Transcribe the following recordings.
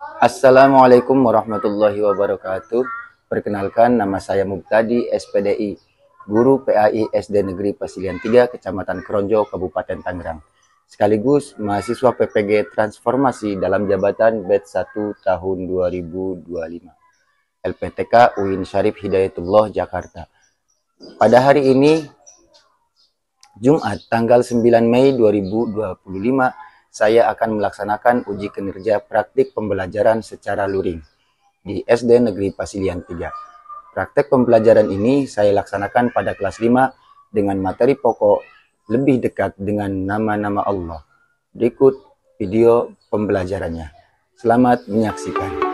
Assalamualaikum warahmatullahi wabarakatuh. Perkenalkan, nama saya Mubtadi, SPDI, Guru PAI SD Negeri Pasilian 3, Kecamatan Kronjo, Kabupaten Tangerang. Sekaligus mahasiswa PPG Transformasi dalam jabatan batch 1 tahun 2025. LPTK UIN Syarif Hidayatullah Jakarta. Pada hari ini, Jumat tanggal 9 Mei 2025, saya akan melaksanakan uji kinerja praktik pembelajaran secara luring di SD Negeri Pasilian 3. Praktek pembelajaran ini saya laksanakan pada kelas 5 dengan materi pokok lebih dekat dengan nama-nama Allah. Berikut video pembelajarannya. Selamat menyaksikan.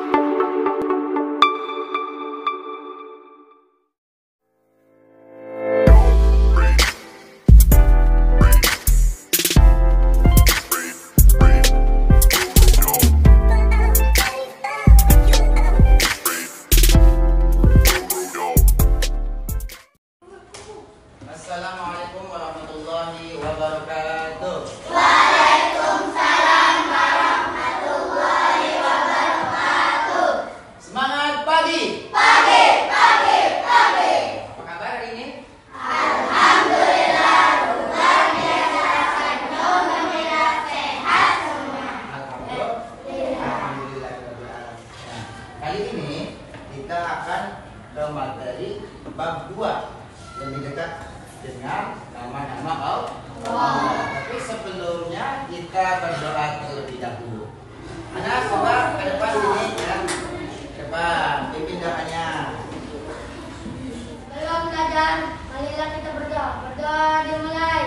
Assalamualaikum warahmatullahi wabarakatuh. Waalaikumsalam warahmatullahi wabarakatuh. Semangat pagi. Pagi. Apa kabar hari ini? Alhamdulillah, Tuhan menyertakan alhamdulillah sehat semua. Alhamdulillah. Nah, kali ini kita akan ke materi bab 2 lebih dekat dengan nama-nama Allah. Tapi sebelumnya kita berdoa terlebih dahulu. Anak coba ke depan sini ya. Depan, pimpin doanya. Belum belajar, marilah kita berdoa. Berdoa dimulai.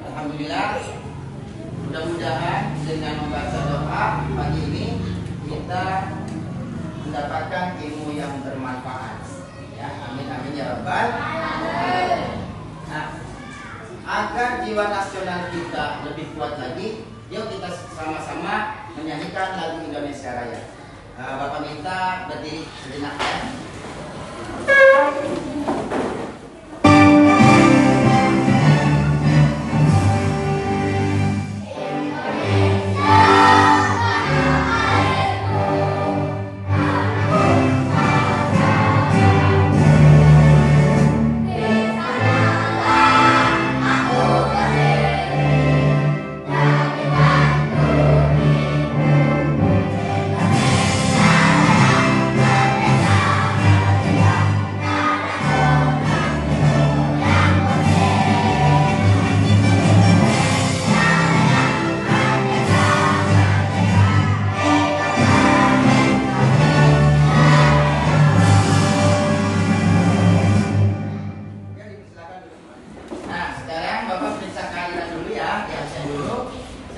Alhamdulillah, mudah-mudahan dengan membaca doa pagi ini kita mendapatkan ilmu yang bermanfaat. Ya, amin amin ya rabbal alamin. Nah, agar jiwa nasional kita lebih kuat lagi, yuk kita sama-sama menyanyikan lagu Indonesia Raya. Bapak minta berdiri sejenak ya.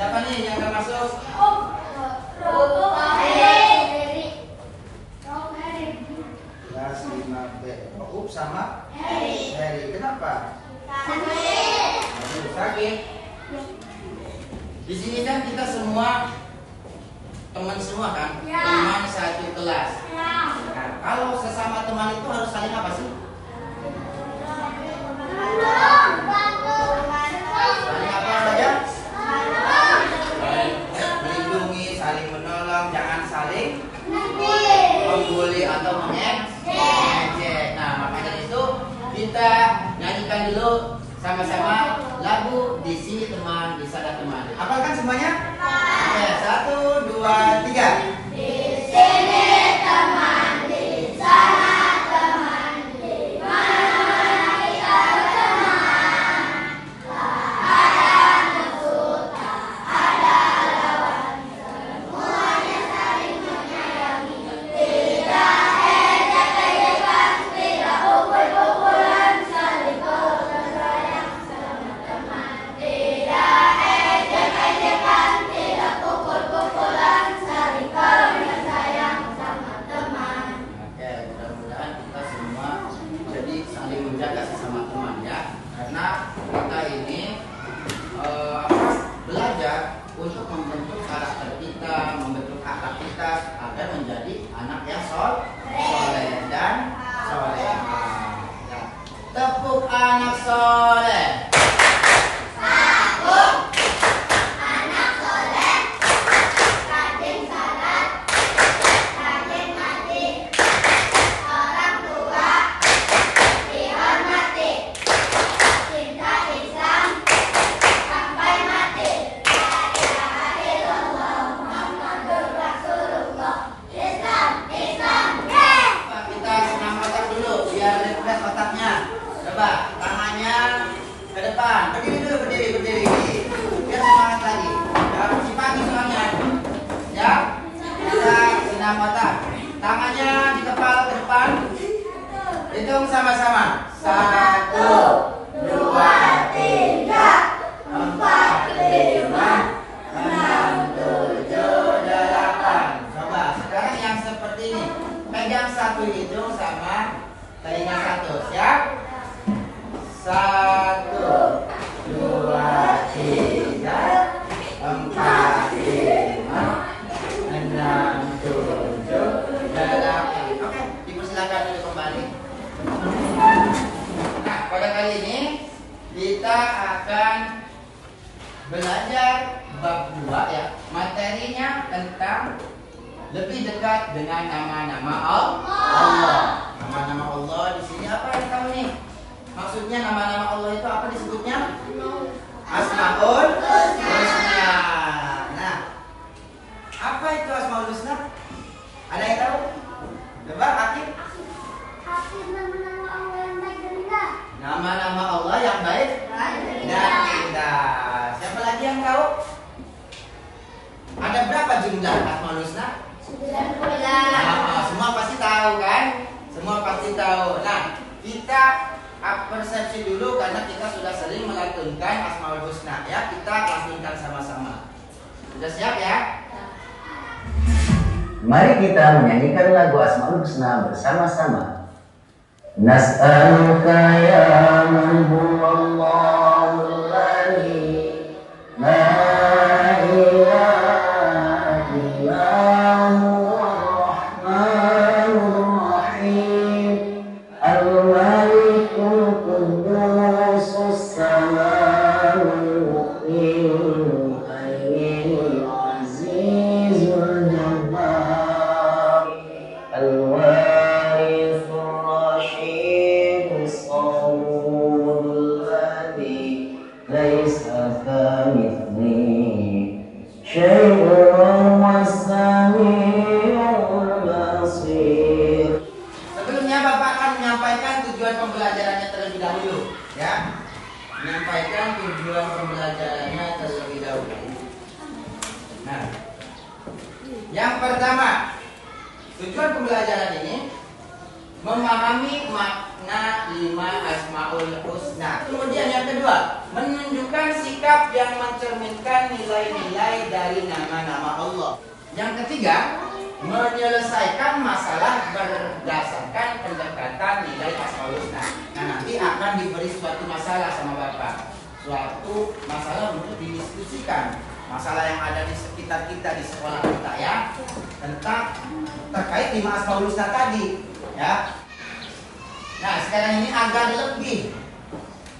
Siapa nih yang gak masuk? Kelas 5B. Sama Heri. Kenapa? Sakit. Di sini kan kita semua teman semua kan? Teman satu kelas. Nah, kalau sesama teman itu harus saling apa sih? Saling apa saja? Melindungi, saling menolong, jangan saling membuli atau mengejek. Nah, maka dari itu kita nyanyikan dulu sama-sama lagu Di Sini Teman, Di Sana Teman. Hafalkan semuanya? Oke, 1, 2, 3. Di sini teman, di sana teman, di mana kita berteman. Tak ada musuh, untuk membentuk karakter kita, membentuk akhlak kita agar menjadi anak yang soleh dan solehah. Ya. Tepuk anak soleh. Berdiri. Biar semangat lagi. Ya, masih pagi soalnya. Ya, kita senam mata. Tangannya di kepala ke depan. Hitung sama-sama. 1, 2, 3, 4, 5, 6, 7, 8. Coba sekarang yang seperti ini. Pegang satu hidung sama telinga satu. Siap? 1, 2, 3, 4, 5, 6, 7, 8. Oke, dipersilakan dulu kembali. Nah, pada kali ini kita akan belajar bab 2 ya. Materinya tentang lebih dekat dengan nama-nama Allah. Nama-nama Allah di sini apa yang tahu nih? Maksudnya nama-nama Allah itu apa disebutnya? Asmaul Husna. Nah, apa itu Asmaul Husna? Ada yang tahu? Coba, Akif. Nama-nama Allah yang baik dan indah. Nama-nama Allah yang baik dan indah. Siapa lagi yang tahu? Ada berapa jumlah Asmaul Husna? 9. Nah, semua pasti tahu kan? Semua pasti tahu. Nah, kita persepsi dulu karena kita sudah sering melantunkan Asmaul Husna ya. Kita lantunkan sama-sama. Sudah siap ya? Mari kita menyanyikan lagu Asmaul Husna bersama-sama. Nas'aluka ya man huwallahul ladzi la ilaha illa huwar rahmanur rahim al-malikul qudusus salamul mu'minul muhaiminul azizul jabbar al-warithur rasyidus sawul ladzi laisa kamitslihi syai'un was-sami'ul basir. Sebelumnya Bapak akan menyampaikan tujuan pembelajarannya terlebih dahulu ya. Menyampaikan tujuan pembelajarannya terlebih dahulu. Nah, yang pertama, tujuan pembelajaran ini memahami makna 5 Asmaul Husna. Kemudian yang kedua, menunjukkan sikap yang mencerminkan nilai-nilai dari nama-nama Allah. Yang ketiga, menyelesaikan masalah berdasarkan pendekatan nilai Asmaul Husna. Nah, nanti akan diberi suatu masalah sama Bapak. Suatu masalah untuk didiskusikan. Masalah yang ada di sekitar kita, di sekolah kita ya. Tentang terkait 5 Asmaul Husna tadi ya. Nah, sekarang ini agar lebih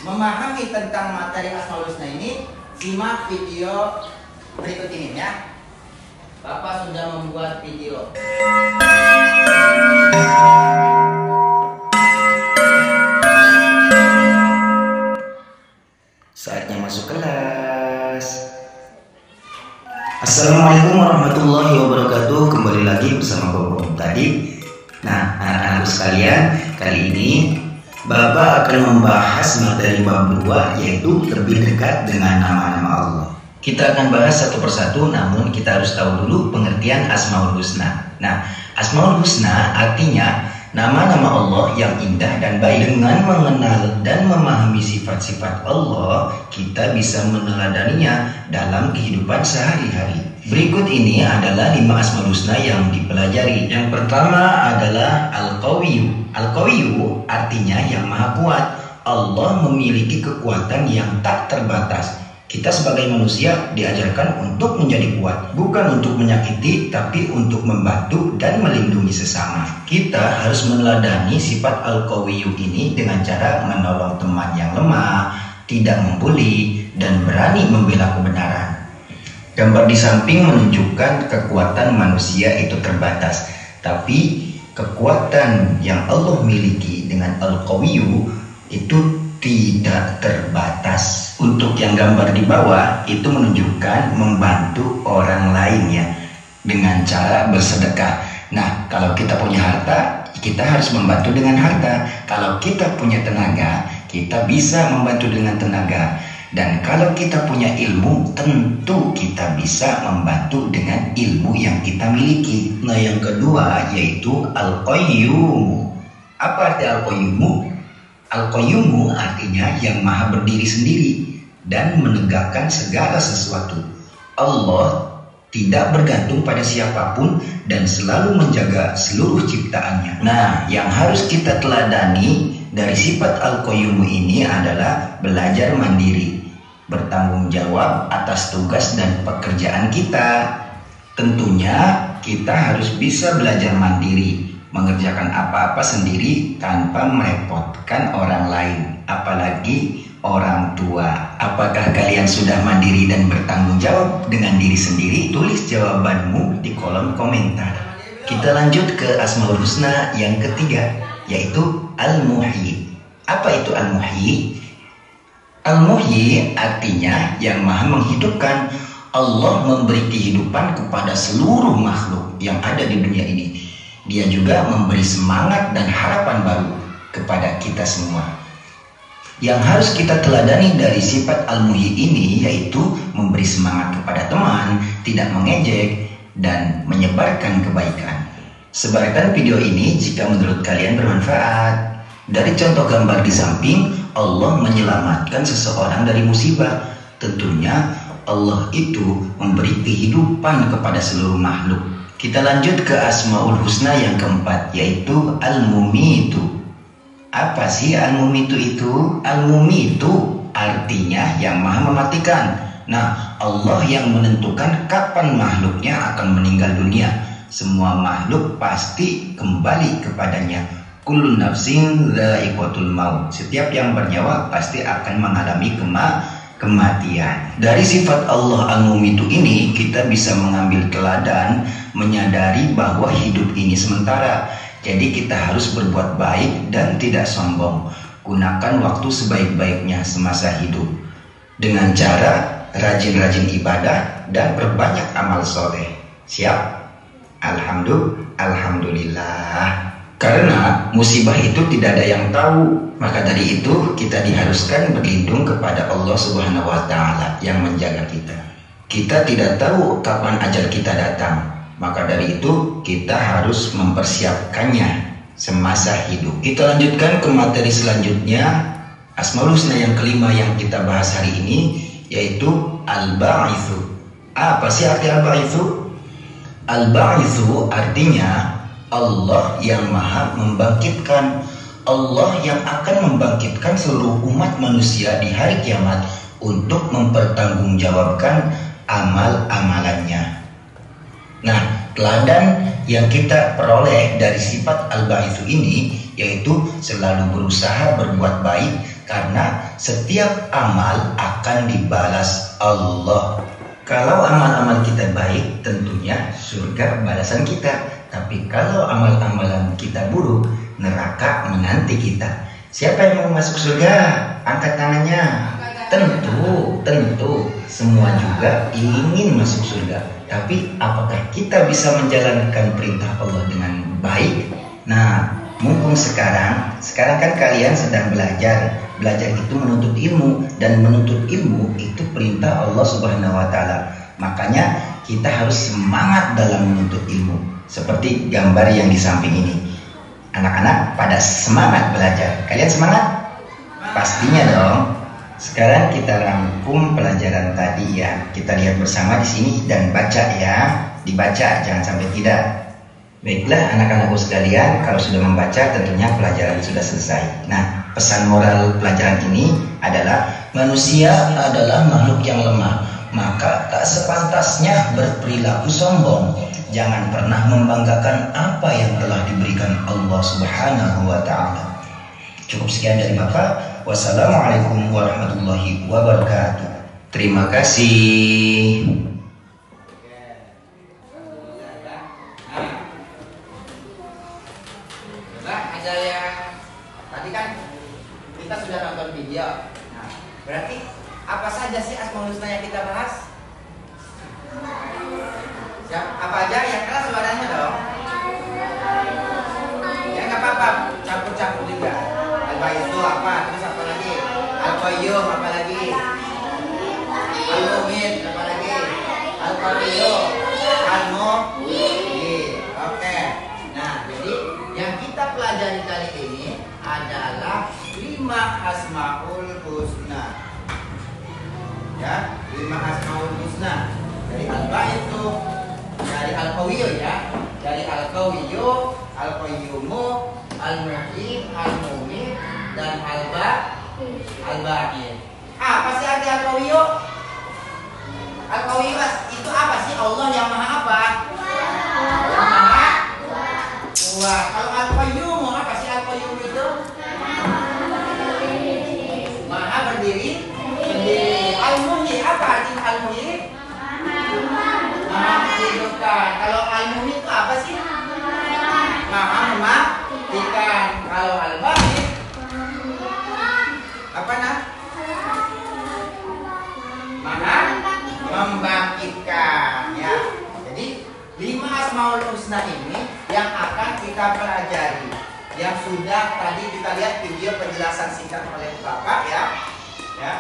memahami tentang materi Asmaul Husna ini, simak video berikut ini ya. Bapak sudah membuat video. Saatnya masuk kelas. Assalamualaikum warahmatullahi wabarakatuh. Kembali lagi bersama Bapak tadi. Nah, anak-anakku sekalian, kali ini Bapak akan membahas materi bab 2, yaitu lebih dekat dengan nama-nama Allah. Kita akan bahas satu persatu, namun kita harus tahu dulu pengertian Asmaul Husna. Nah, Asmaul Husna artinya nama-nama Allah yang indah dan baik. Dengan mengenal dan memahami sifat-sifat Allah, kita bisa meneladaninya dalam kehidupan sehari-hari. Berikut ini adalah 5 Asmaul Husna yang dipelajari. Yang pertama adalah Al-Qawiyyu. Al-Qawiyyu artinya yang maha kuat. Allah memiliki kekuatan yang tak terbatas. Kita sebagai manusia diajarkan untuk menjadi kuat, bukan untuk menyakiti, tapi untuk membantu dan melindungi sesama. Kita harus meneladani sifat al-qawiyyu ini dengan cara menolong teman yang lemah, tidak membuli, dan berani membela kebenaran. Gambar di samping menunjukkan kekuatan manusia itu terbatas, tapi kekuatan yang Allah miliki dengan al-qawiyyu itu tidak terbatas. Untuk yang gambar di bawah itu menunjukkan membantu orang lain ya, dengan cara bersedekah. Nah, kalau kita punya harta, kita harus membantu dengan harta. Kalau kita punya tenaga, kita bisa membantu dengan tenaga. Dan kalau kita punya ilmu, tentu kita bisa membantu dengan ilmu yang kita miliki. Nah, yang kedua yaitu al-qayyum. Apa arti al-qayyum? Al-qayyum artinya yang maha berdiri sendiri dan menegakkan segala sesuatu. Allah tidak bergantung pada siapapun dan selalu menjaga seluruh ciptaannya. Nah, yang harus kita teladani dari sifat al-qayyum ini adalah belajar mandiri, bertanggung jawab atas tugas dan pekerjaan kita. Tentunya kita harus bisa belajar mandiri, mengerjakan apa-apa sendiri tanpa merepotkan orang lain, apalagi orang tua. Apakah kalian sudah mandiri dan bertanggung jawab dengan diri sendiri? Tulis jawabanmu di kolom komentar. Kita lanjut ke Asmaul Husna yang ketiga, yaitu Al-Muhyi. Apa itu Al-Muhyi? Al-Muhyi artinya yang maha menghidupkan. Allah memberi kehidupan kepada seluruh makhluk yang ada di dunia ini. Dia juga memberi semangat dan harapan baru kepada kita semua. Yang harus kita teladani dari sifat Al-Muhyi ini yaitu memberi semangat kepada teman, tidak mengejek, dan menyebarkan kebaikan. Sebarkan video ini jika menurut kalian bermanfaat. Dari contoh gambar di samping, Allah menyelamatkan seseorang dari musibah. Tentunya Allah itu memberi kehidupan kepada seluruh makhluk. Kita lanjut ke Asmaul Husna yang keempat, yaitu Al-Mumitu. Apa sih Al-Mumitu itu? Al-Mumitu artinya yang maha mematikan. Nah, Allah yang menentukan kapan makhluknya akan meninggal dunia. Semua makhluk pasti kembali kepadanya. Kullu nafsin dha'iqatul maut. Setiap yang bernyawa pasti akan mengalami kematian. Dari sifat Allah Al-Mumitu ini kita bisa mengambil teladan, menyadari bahwa hidup ini sementara. Jadi kita harus berbuat baik dan tidak sombong. Gunakan waktu sebaik-baiknya semasa hidup dengan cara rajin-rajin ibadah dan berbanyak amal soleh. Siap? Alhamdulillah. Karena musibah itu tidak ada yang tahu, maka dari itu kita diharuskan berlindung kepada Allah Subhanahu wa Ta'ala yang menjaga kita. Kita tidak tahu kapan ajal kita datang, maka dari itu kita harus mempersiapkannya semasa hidup. Kita lanjutkan ke materi selanjutnya, Asmaul Husna yang kelima yang kita bahas hari ini, yaitu Al-Ba'itsu. Apa sih arti Al-Ba'itsu? Al-Ba'itsu artinya Allah yang maha membangkitkan. Allah yang akan membangkitkan seluruh umat manusia di hari kiamat untuk mempertanggungjawabkan amal-amalannya. Nah, teladan yang kita peroleh dari sifat Al-Ba'itsu ini yaitu selalu berusaha berbuat baik, karena setiap amal akan dibalas Allah. Kalau amal-amal kita baik, tentunya surga balasan kita. Tapi kalau amal-amalan kita buruk, neraka menanti kita. Siapa yang mau masuk surga? Angkat tangannya. Tentu semua juga ingin masuk surga. Tapi apakah kita bisa menjalankan perintah Allah dengan baik? Nah, mumpung sekarang kan kalian sedang belajar. Belajar itu menuntut ilmu, dan menuntut ilmu itu perintah Allah Subhanahu wa Ta'ala. Makanya kita harus semangat dalam menuntut ilmu. Seperti gambar yang di samping ini. Anak-anak pada semangat belajar. Kalian semangat? Pastinya dong. Sekarang kita rangkum pelajaran tadi ya. Kita lihat bersama di sini dan baca ya. Dibaca, jangan sampai tidak. Baiklah anak-anakku sekalian, kalau sudah membaca tentunya pelajaran sudah selesai. Nah, pesan moral pelajaran ini adalah manusia adalah makhluk yang lemah, maka tak sepantasnya berperilaku sombong. Jangan pernah membanggakan apa yang telah diberikan Allah Subhanahu wa taala. Cukup sekian dari Bapak. Wassalamualaikum warahmatullahi wabarakatuh. Terima kasih. Ada yang tadi kan kita sudah nonton video. Nah, berarti apa saja sih Asmaul Husna yang kita bahas? Siap, apa aja? Yang keras suaranya dong. Ya nggak apa-apa, campur-campur juga. Al-Bait itu apa? Terus apa lagi? Al-Qayyum apa lagi? Al-Mumit apa lagi? Al-Qayyum, Al-Muhyi. Oke. Nah, jadi yang kita pelajari kali ini adalah 5 Asmaul Husna. Ya, 5 Asmaul Husna. Dari Al-Bait itu, dari Al-Qawiyyu ya. Dari Al-Qawiyyu, Al-Qayyumu, Al-Muhyi, Al-Mumit, dan Al-Baqi. Apa sih arti Al-Qawiyyu? Al-Qawiyyu itu apa sih? Allah yang maha apa? Yang maha kuat. Kalau Al-Qayyum apa sih Al-Qayyum itu? Maha berdiri sendiri. Al-Muhyi apa arti Al-Muhyi? Maha menghidupkan. Kalau Al-Mumit itu apa sih? Maha mematikan. Kalau Al-Baqi apa nah? Maha membangkitkan ya. Jadi 5 Asmaul Husna ini yang akan kita pelajari, yang sudah tadi kita lihat video penjelasan singkat oleh Bapak ya. Ya.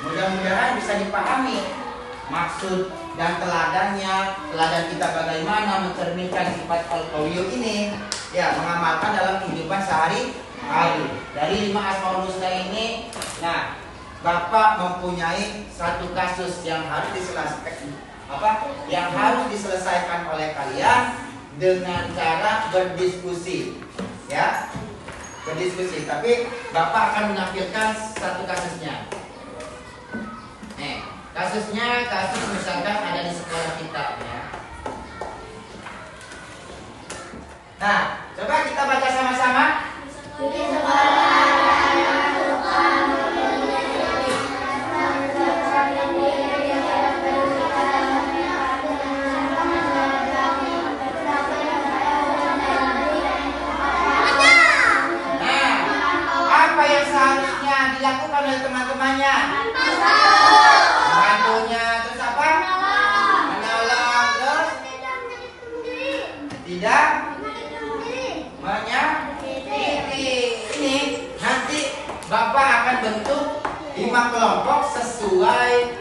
Mudah-mudahan bisa dipahami maksud dan teladannya, teladan kita bagaimana mencerminkan sifat Al-Qawiyyu ini, ya, mengamalkan dalam kehidupan sehari-hari. Dari 5 Asmaul Husna ini, nah, Bapak mempunyai satu kasus yang harus diselesaikan oleh kalian dengan cara berdiskusi, ya, berdiskusi. Tapi Bapak akan menampilkan satu kasusnya. Kasusnya kasus misalkan ada di sekolah kita, ya. Nah, coba kita baca sama-sama. Seharusnya dilakukan oleh teman-temannya, membantunya, terus apa? Menolong, terus tidak menyakiti. Ini nanti Bapak akan bentuk 5 kelompok sesuai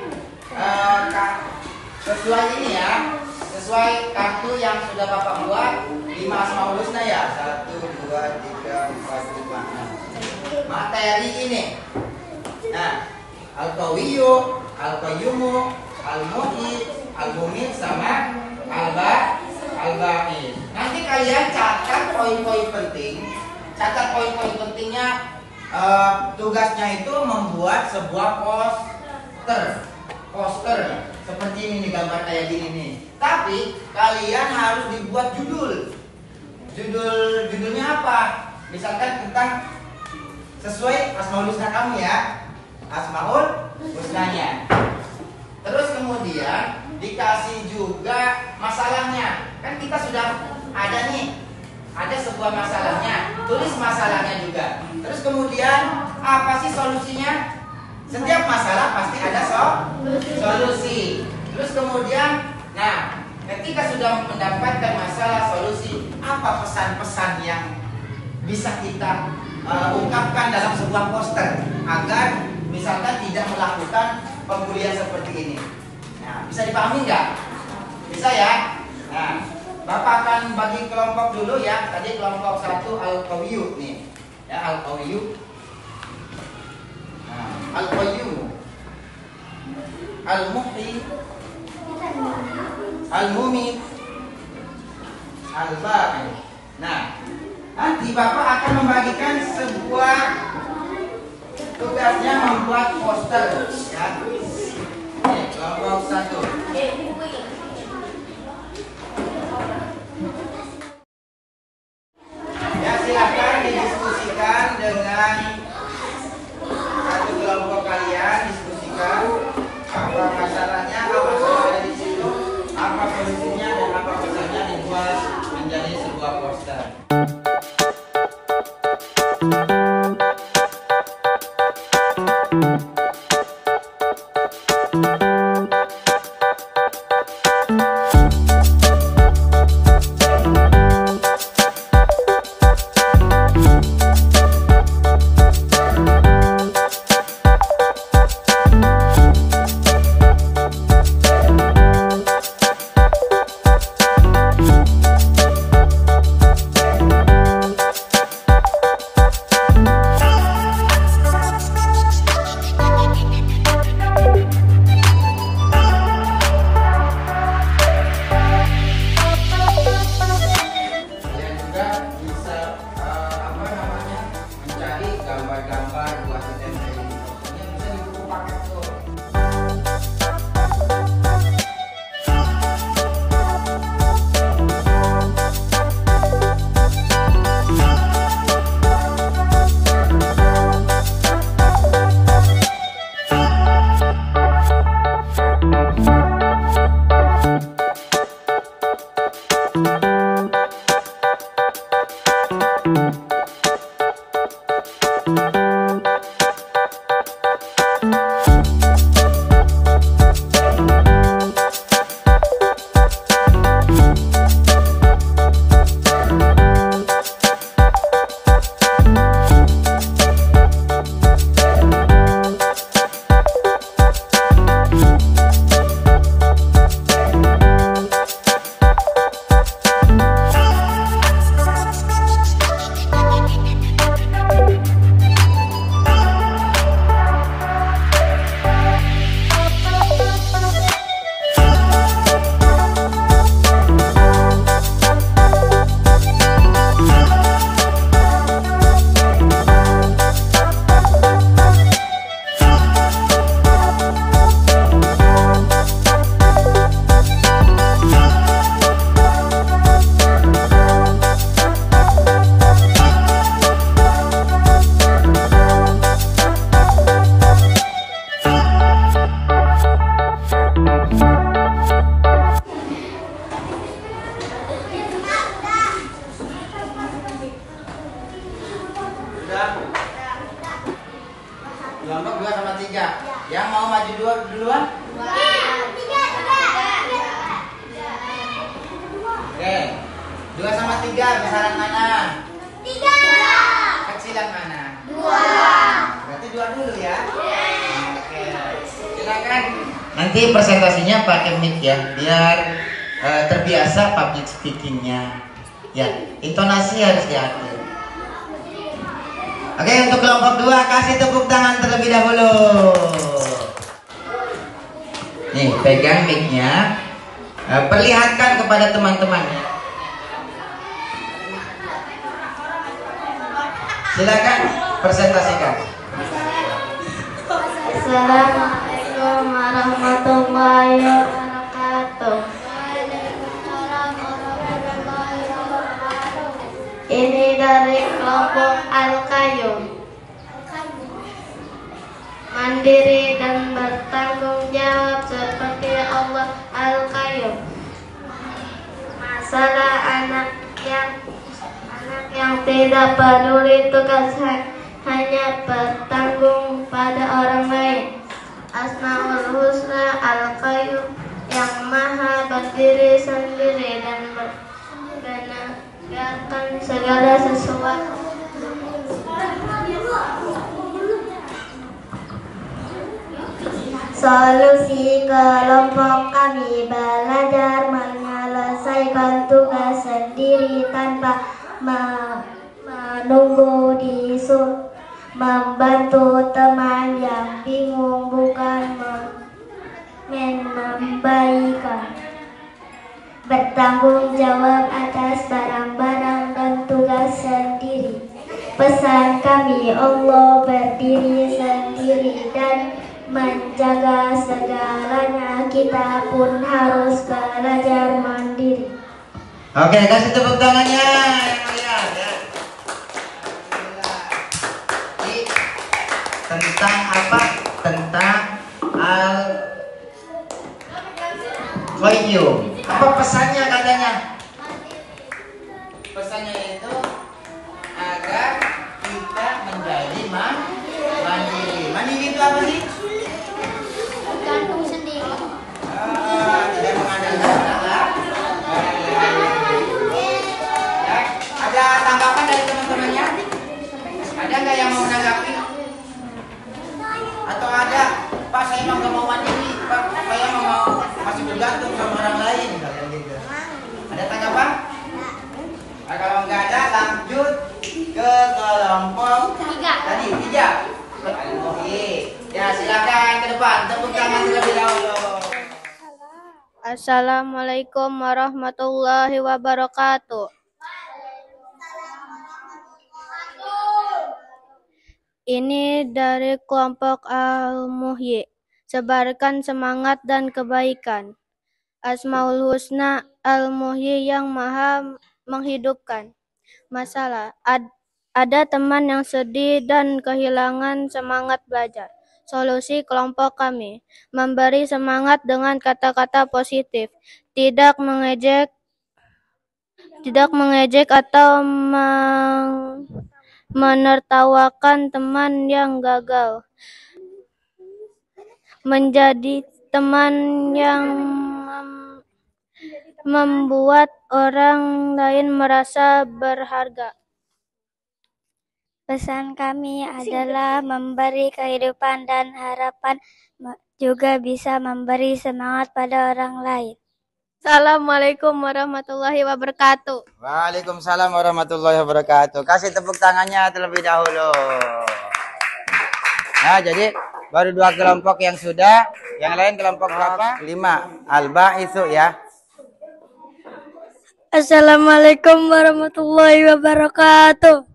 ini ya, sesuai kartu yang sudah Bapak buat. 5 Asmaul Husna ya, 1, 2, 3, 4, 5, 6. Materi ini. Nah, Al-Qawiyyu, Al-Qayyumu, Al-Muhyi, Al-Mumit sama Al-Baqi. Nanti kalian catat poin-poin penting. Catat poin-poin pentingnya. Tugasnya itu membuat sebuah poster seperti ini nih, gambar kayak gini nih. Tapi kalian harus dibuat judulnya apa? Misalkan tentang sesuai Asmaul Husna kamu ya, Asmaul Husnanya. Terus kemudian dikasih juga masalahnya. Kan kita sudah ada nih, ada sebuah masalahnya. Tulis masalahnya juga. Terus kemudian apa sih solusinya? Setiap masalah pasti ada solusi. Terus kemudian, nah, ketika sudah mendapatkan masalah solusi, apa pesan-pesan yang bisa kita ungkapkan dalam sebuah poster agar misalkan tidak melakukan pembulian seperti ini. Nah, bisa dipahami nggak? Bisa ya? Nah, Bapak akan bagi kelompok dulu ya. Tadi kelompok 1 Al-Qawiyyu nih. Ya, Al-Qawiyyu. Nah, Al-Qayyum, Al-Muhyi, Al-Mumit, Al-Baqi. Nah, nanti Bapak akan membagikan sebuah tugasnya membuat poster ya. Nih, kelompok 1. Ya, silakan didiskusikan dengan satu kelompok kalian, diskusikan apa masalahnya, apa yang ada di situ, apa solusinya dan apa pesannya dibuat menjadi sebuah poster. Gambar-gambar buat ditempel di fotonya bisa di buku paket tuh. Kelompok 2 sama 3. Yang mau maju duluan? Oke. 2 sama 3 besaran mana? 3. Kecilan mana? 2. Berarti 2 dulu ya. Oke. Silakan. Nanti presentasinya pakai mic ya, biar terbiasa public speakingnya. Ya, intonasi harus diatur. Oke, untuk kelompok 2 kasih tepuk tangan terlebih dahulu. Nih, pegang mic-nya. Perlihatkan kepada teman-teman. Silakan presentasikan. Assalamualaikum warahmatullahi wabarakatuh. Ini dari kelompok Al-Qayyum. Mandiri dan bertanggung jawab seperti Allah Al-Qayyum. Masalah anak yang tidak peduli tugas hanya bertanggung pada orang lain. Asmaul Husna Al-Qayyum yang maha berdiri sendiri dan menegakkan segala sesuatu. Solusi kelompok kami belajar menyelesaikan tugas sendiri tanpa menunggu disuruh, membantu teman yang bingung bukan membaikan, bertanggung jawab atas barang-barang dan tugas sendiri. Pesan kami, Allah berdiri sendiri diri dan menjaga segalanya. Kita pun harus belajar mandiri. Oke, kasih tepuk tangannya yang meriah ya. Ini tentang apa? Tentang al-qayyum. Apa pesannya katanya? Pesannya itu agar kita menjadi mandiri. Mandiri itu apa sih? Gantung sendiri. Tidak mengandalkan orang lain. Ya, ada tanggapan dari teman-temannya? Ada nggak yang mau menanggapi? Atau ada, Pak saya emang nggak mau mandiri, Pak saya mau masih bergantung sama orang lain, kayak gitu. Ada tanggapan? Nah, kalau nggak ada, lanjut ke kelompok tadi 3. Ya silakan ke depan, tepuk tangan terlebih dahulu. Assalamualaikum warahmatullahi wabarakatuh. Ini dari kelompok Al-Muhyi. Sebarkan semangat dan kebaikan. Asmaul Husna Al-Muhyi yang maha menghidupkan. Masalah, ada teman yang sedih dan kehilangan semangat belajar. Solusi kelompok kami, memberi semangat dengan kata-kata positif, tidak mengejek atau menertawakan teman yang gagal. Menjadi teman yang membuat orang lain merasa berharga. Pesan kami adalah memberi kehidupan dan harapan, juga bisa memberi semangat pada orang lain. Assalamualaikum warahmatullahi wabarakatuh. Waalaikumsalam warahmatullahi wabarakatuh. Kasih tepuk tangannya terlebih dahulu. Nah, jadi baru 2 kelompok yang sudah, yang lain kelompok berapa? 5. Al-Ba'itsu ya. Assalamualaikum warahmatullahi wabarakatuh.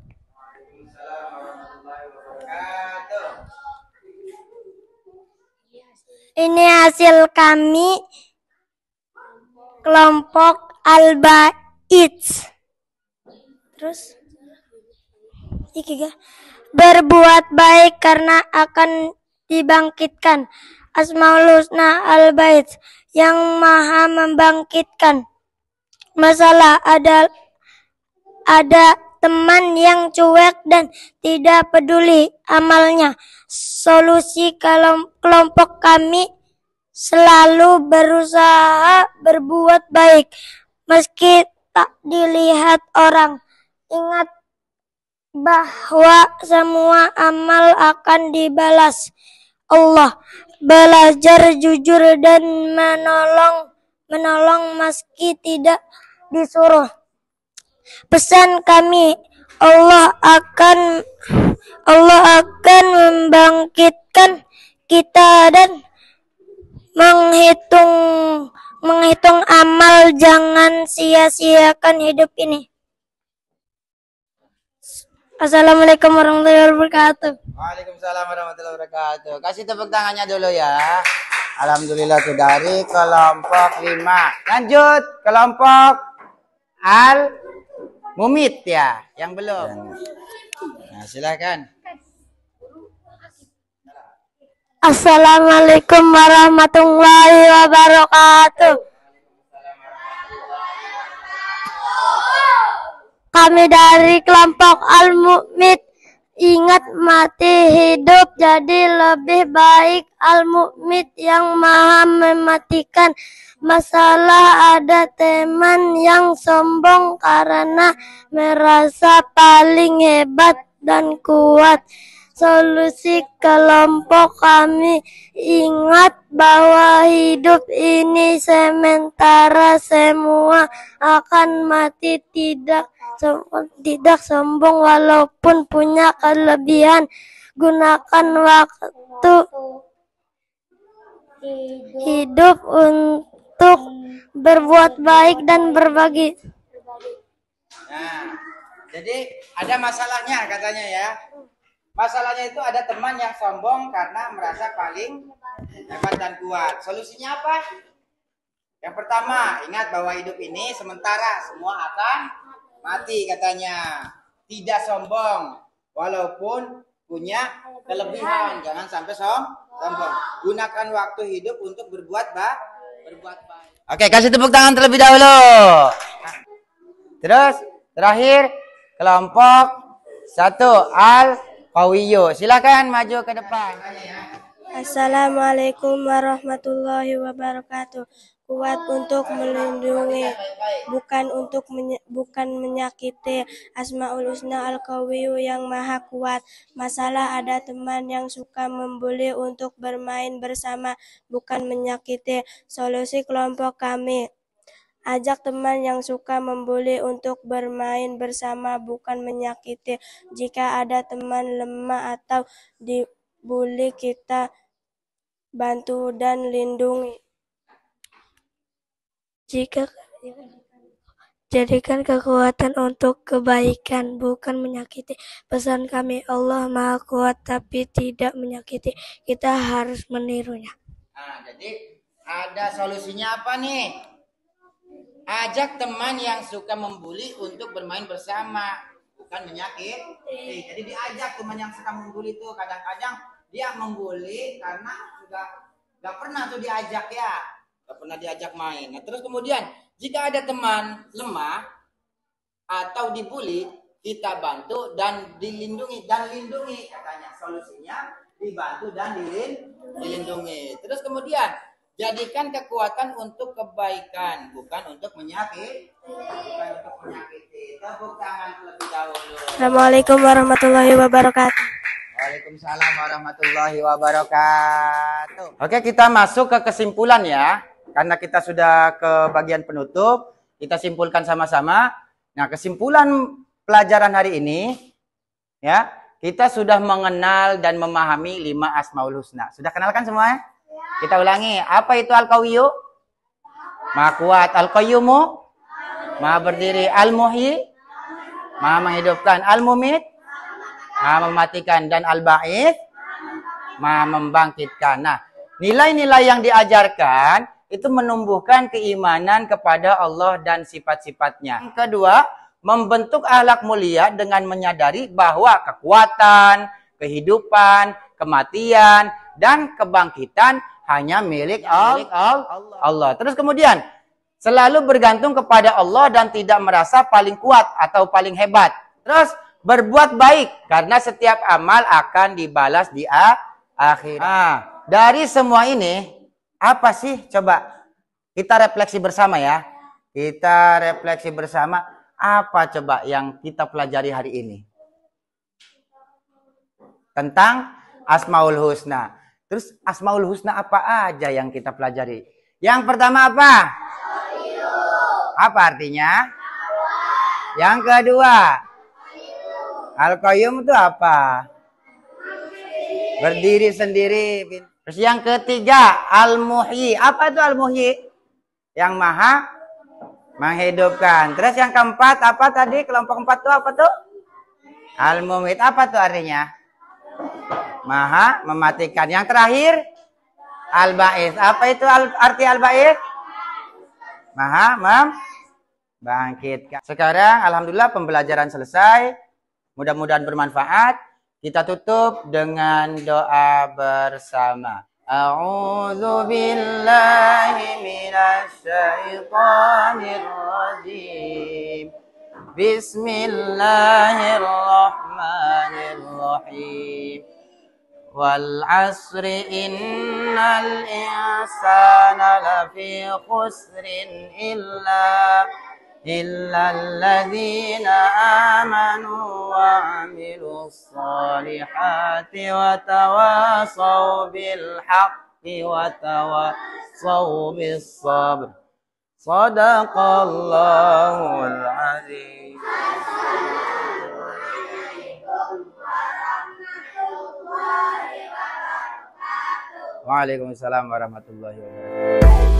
Ini hasil kami kelompok Al-Ba'its. Terus berbuat baik karena akan dibangkitkan. Asmaul Husna Al-Ba'its yang maha membangkitkan. Masalah, ada teman yang cuek dan tidak peduli amalnya. Solusi kelompok kami selalu berusaha berbuat baik meski tak dilihat orang. Ingat bahwa semua amal akan dibalas Allah. Belajar jujur dan menolong meski tidak disuruh. Pesan kami, Allah akan membangkitkan kita dan menghitung amal. Jangan sia-siakan hidup ini. Assalamualaikum warahmatullahi wabarakatuh. Waalaikumsalam warahmatullahi wabarakatuh. Kasih tepuk tangannya dulu ya. Alhamdulillah tuh dari kelompok 5. Lanjut kelompok Al-Mumit ya, yang belum. Nah, silakan. Assalamualaikum warahmatullahi wabarakatuh. Kami dari kelompok Al-Mumit. Ingat mati hidup, jadi lebih baik Al-Mumit yang maha mematikan. Masalah, ada teman yang sombong karena merasa paling hebat dan kuat. Solusi kelompok kami, ingat bahwa hidup ini sementara, semua akan mati. Tidak sombong walaupun punya kelebihan. Gunakan waktu hidup untuk berbuat baik dan berbagi. Nah, jadi ada masalahnya katanya ya. Masalahnya itu ada teman yang sombong karena merasa paling hebat dan kuat. Solusinya apa? Yang pertama, ingat bahwa hidup ini sementara, semua akan mati katanya. Tidak sombong, walaupun punya kelebihan. Jangan sampai sombong. Gunakan waktu hidup untuk berbuat baik. Oke, kasih tepuk tangan terlebih dahulu. Terus, terakhir, kelompok 1, Al-Qawiyu. Silakan maju ke depan. Assalamualaikum warahmatullahi wabarakatuh. Kuat untuk melindungi, bukan menyakiti. Asmaul Husna Al-Qawiyu yang maha kuat. Masalah ada teman yang suka membuli untuk bermain bersama, bukan menyakiti. Solusi kelompok kami: ajak teman yang suka membuli untuk bermain bersama, bukan menyakiti. Jika ada teman lemah atau dibuli, kita bantu dan lindungi. Jadikan kekuatan untuk kebaikan, bukan menyakiti. Pesan kami, Allah Maha Kuat tapi tidak menyakiti. Kita harus menirunya. Nah, jadi ada solusinya apa nih? Ajak teman yang suka membuli untuk bermain bersama, bukan menyakiti. Jadi diajak teman yang suka membuli itu. Kadang-kadang dia membuli karena sudah gak pernah tuh diajak ya. Gak pernah diajak main. Nah, terus kemudian jika ada teman lemah atau dibully, kita bantu dan dilindungi katanya. Solusinya dibantu dan dilindungi. Terus kemudian jadikan kekuatan untuk kebaikan, bukan untuk menyakiti. Tepuk tangan terlebih dahulu. Assalamualaikum warahmatullahi wabarakatuh. Waalaikumsalam warahmatullahi wabarakatuh. Oke, kita masuk ke kesimpulan ya. Karena kita sudah ke bagian penutup, kita simpulkan sama-sama. Nah, kesimpulan pelajaran hari ini, ya, kita sudah mengenal dan memahami 5 Asmaul Husna. Sudah kenalkan semua? Kita ulangi. Apa itu Al-Qawiyu? Maha kuat. Al-Qayyumu? Maha berdiri. Al-Muhyi? Maha menghidupkan. Al-Mumit? Maha mematikan. Dan Al-Ba'its? Maha membangkitkan. Nah, nilai-nilai yang diajarkan itu menumbuhkan keimanan kepada Allah dan sifat-sifatnya. Yang kedua, membentuk akhlak mulia dengan menyadari bahwa kekuatan, kehidupan, kematian, dan kebangkitan hanya milik Allah. Terus kemudian, selalu bergantung kepada Allah dan tidak merasa paling kuat atau paling hebat. Terus, berbuat baik karena setiap amal akan dibalas di akhir. Nah, dari semua ini, apa sih? Coba kita refleksi bersama ya. Kita refleksi bersama. Apa coba yang kita pelajari hari ini? Tentang Asmaul Husna. Terus Asmaul Husna apa aja yang kita pelajari? Yang pertama apa? Apa artinya? Yang kedua? Al-Qayyum itu apa? Berdiri sendiri. Terus yang ketiga, Al-Muhyi. Apa itu Al-Muhyi? Yang maha menghidupkan. Terus yang keempat, apa tadi? Kelompok 4 itu apa tuh? Al-Mumit. Apa tuh artinya? Maha mematikan. Yang terakhir, Al-Ba'its. Apa itu arti Al-Ba'its? Maha membangkitkan. Sekarang, alhamdulillah pembelajaran selesai. Mudah-mudahan bermanfaat. Kita tutup dengan doa bersama. A'udzu billahi minasy syaithanir rajim. Bismillahirrahmanirrahim. Wal 'asri innal insana lafi khusrin illa alladzina amanu wa 'amilus solihati wa tawasaw bil haqqi wa tawasaw bis sabr. Shadaqallahul azim. Waalaikumsalam warahmatullahi wabarakatuh.